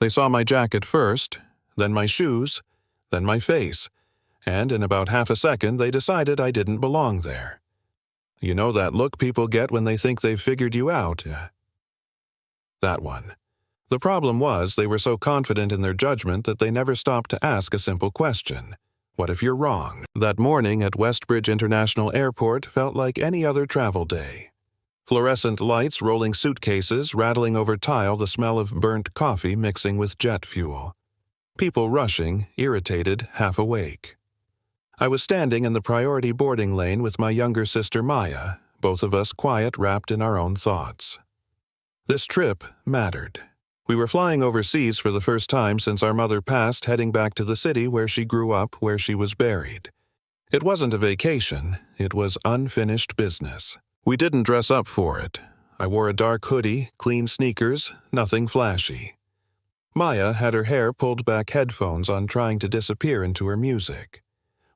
They saw my jacket first, then my shoes, then my face, and in about half a second they decided I didn't belong there. You know that look people get when they think they've figured you out? That one. The problem was they were so confident in their judgment that they never stopped to ask a simple question. What if you're wrong? That morning at Westbridge International Airport felt like any other travel day. Fluorescent lights rolling suitcases, rattling over tile, the smell of burnt coffee mixing with jet fuel. People rushing, irritated, half awake. I was standing in the priority boarding lane with my younger sister Maya, both of us quiet, wrapped in our own thoughts. This trip mattered. We were flying overseas for the first time since our mother passed, heading back to the city where she grew up, where she was buried. It wasn't a vacation, it was unfinished business. We didn't dress up for it. I wore a dark hoodie, clean sneakers, nothing flashy. Maya had her hair pulled back, headphones on, trying to disappear into her music.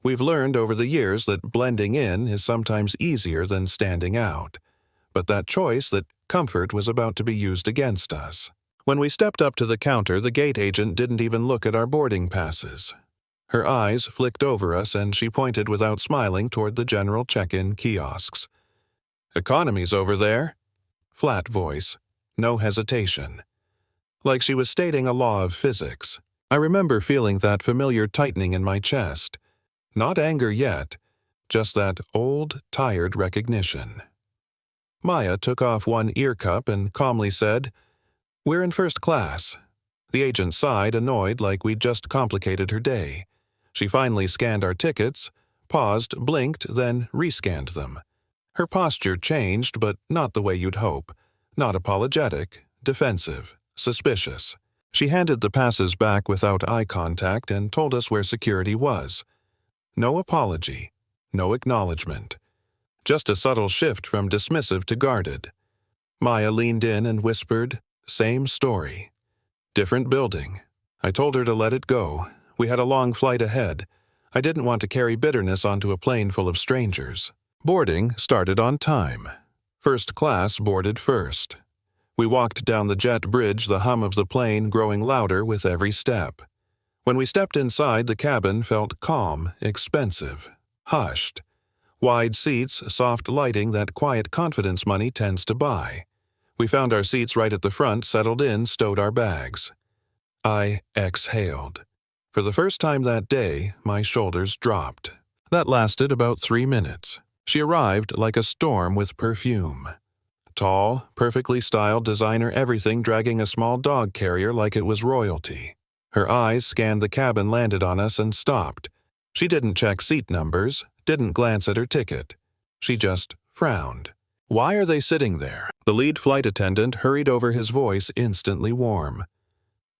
We've learned over the years that blending in is sometimes easier than standing out. But that choice, that comfort, was about to be used against us. When we stepped up to the counter, the gate agent didn't even look at our boarding passes. Her eyes flicked over us and she pointed without smiling toward the general check-in kiosks. "Economy's over there." Flat voice, no hesitation. Like she was stating a law of physics. I remember feeling that familiar tightening in my chest. Not anger yet, just that old, tired recognition. Maya took off one ear cup and calmly said, "We're in first class." The agent sighed, annoyed, like we'd just complicated her day. She finally scanned our tickets, paused, blinked, then rescanned them. Her posture changed, but not the way you'd hope. Not apologetic, defensive, suspicious. She handed the passes back without eye contact and told us where security was. No apology, no acknowledgement. Just a subtle shift from dismissive to guarded. Maya leaned in and whispered, "Same story. Different building." I told her to let it go. We had a long flight ahead. I didn't want to carry bitterness onto a plane full of strangers. Boarding started on time. First class boarded first. We walked down the jet bridge, the hum of the plane growing louder with every step. When we stepped inside, the cabin felt calm, expensive, hushed. Wide seats, soft lighting, that quiet confidence money tends to buy. We found our seats right at the front, settled in, stowed our bags. I exhaled. For the first time that day, my shoulders dropped. That lasted about 3 minutes. She arrived like a storm with perfume. Tall, perfectly styled, designer everything, dragging a small dog carrier like it was royalty. Her eyes scanned the cabin, landed on us, and stopped. She didn't check seat numbers, didn't glance at her ticket. She just frowned. "Why are they sitting there?" The lead flight attendant hurried over, his voice instantly warm.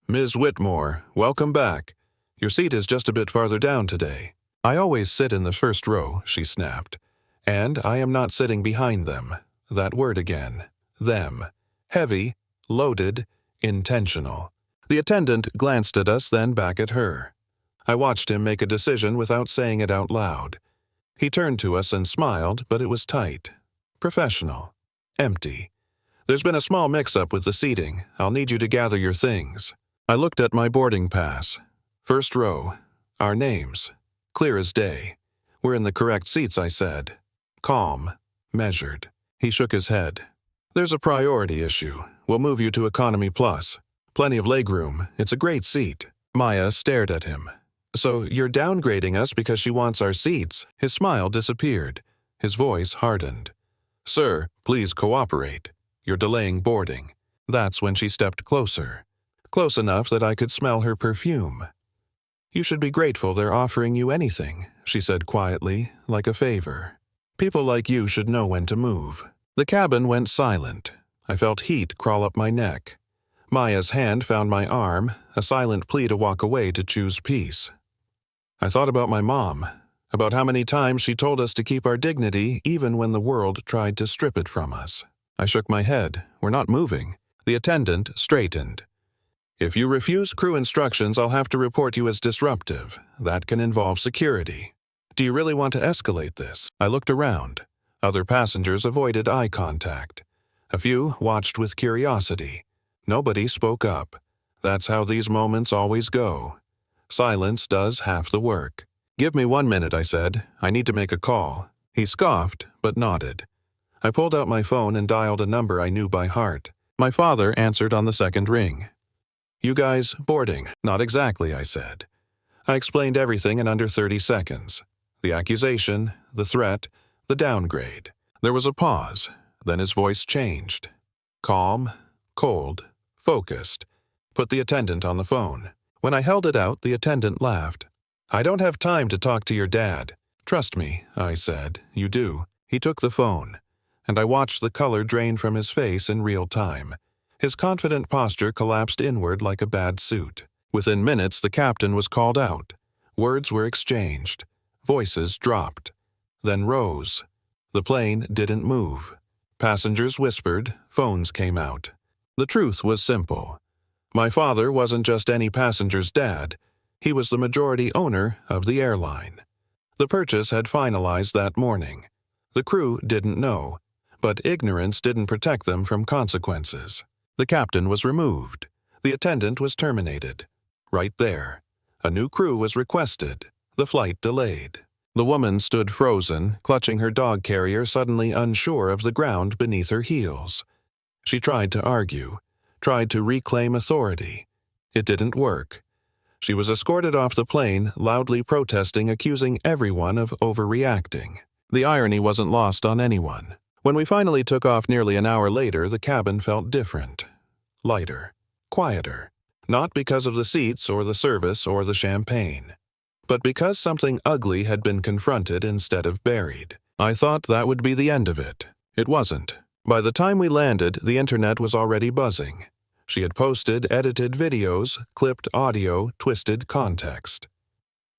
"Ms. Whitmore, welcome back. Your seat is just a bit farther down today." "I always sit in the first row," she snapped. "And I am not sitting behind them." That word again. Them. Heavy, loaded, intentional. The attendant glanced at us, then back at her. I watched him make a decision without saying it out loud. He turned to us and smiled, but it was tight. Professional. Empty. "There's been a small mix-up with the seating. I'll need you to gather your things." I looked at my boarding pass. First row. Our names. Clear as day. "We're in the correct seats," I said. Calm. Measured. He shook his head. "There's a priority issue. We'll move you to Economy Plus. Plenty of legroom. It's a great seat." Maya stared at him. "So you're downgrading us because she wants our seats?" His smile disappeared. His voice hardened. "Sir, please cooperate. You're delaying boarding." That's when she stepped closer. Close enough that I could smell her perfume. "You should be grateful they're offering you anything," she said quietly, like a favor. "People like you should know when to move." The cabin went silent. I felt heat crawl up my neck. Maya's hand found my arm, a silent plea to walk away, to choose peace. I thought about my mom, about how many times she told us to keep our dignity even when the world tried to strip it from us. I shook my head. "We're not moving." The attendant straightened. "If you refuse crew instructions, I'll have to report you as disruptive. That can involve security. Do you really want to escalate this?" I looked around. Other passengers avoided eye contact. A few watched with curiosity. Nobody spoke up. That's how these moments always go. Silence does half the work. "Give me 1 minute," I said. "I need to make a call." He scoffed, but nodded. I pulled out my phone and dialed a number I knew by heart. My father answered on the second ring. "You guys boarding?" "Not exactly," I said. I explained everything in under 30 seconds. The accusation, the threat, the downgrade. There was a pause. Then his voice changed. Calm, cold, focused. "Put the attendant on the phone." When I held it out, the attendant laughed. "I don't have time to talk to your dad." "Trust me," I said. "You do." He took the phone, and I watched the color drain from his face in real time. His confident posture collapsed inward like a bad suit. Within minutes, the captain was called out. Words were exchanged. Voices dropped. Then rose. The plane didn't move. Passengers whispered. Phones came out. The truth was simple. My father wasn't just any passenger's dad. He was the majority owner of the airline. The purchase had finalized that morning. The crew didn't know, but ignorance didn't protect them from consequences. The captain was removed. The attendant was terminated. Right there. A new crew was requested. The flight delayed. The woman stood frozen, clutching her dog carrier, suddenly unsure of the ground beneath her heels. She tried to argue, tried to reclaim authority. It didn't work. She was escorted off the plane, loudly protesting, accusing everyone of overreacting. The irony wasn't lost on anyone. When we finally took off nearly an hour later, the cabin felt different. Lighter. Quieter. Not because of the seats or the service or the champagne, but because something ugly had been confronted instead of buried. I thought that would be the end of it. It wasn't. By the time we landed, the internet was already buzzing. She had posted edited videos, clipped audio, twisted context.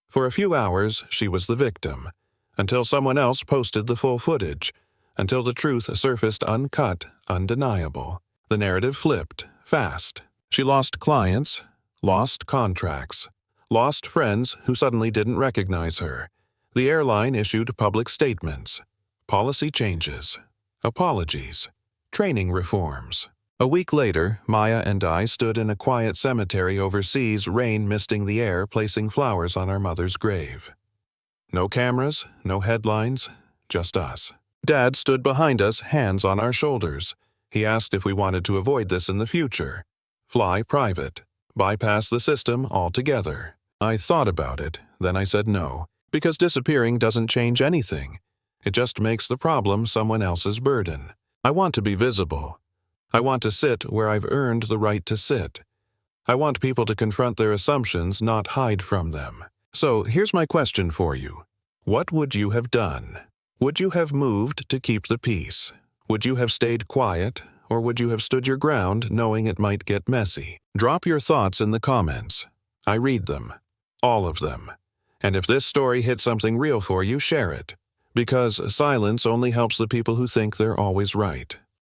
For a few hours, she was the victim, until someone else posted the full footage, until the truth surfaced uncut, undeniable. The narrative flipped, fast. She lost clients, lost contracts, lost friends who suddenly didn't recognize her. The airline issued public statements, policy changes, apologies, training reforms. A week later, Maya and I stood in a quiet cemetery overseas, rain misting the air, placing flowers on our mother's grave. No cameras, no headlines, just us. Dad stood behind us, hands on our shoulders. He asked if we wanted to avoid this in the future. Fly private. Bypass the system altogether. I thought about it, then I said no, because disappearing doesn't change anything. It just makes the problem someone else's burden. I want to be visible. I want to sit where I've earned the right to sit. I want people to confront their assumptions, not hide from them. So here's my question for you. What would you have done? Would you have moved to keep the peace? Would you have stayed quiet, or would you have stood your ground knowing it might get messy? Drop your thoughts in the comments. I read them. All of them. And if this story hit something real for you, share it. Because silence only helps the people who think they're always right.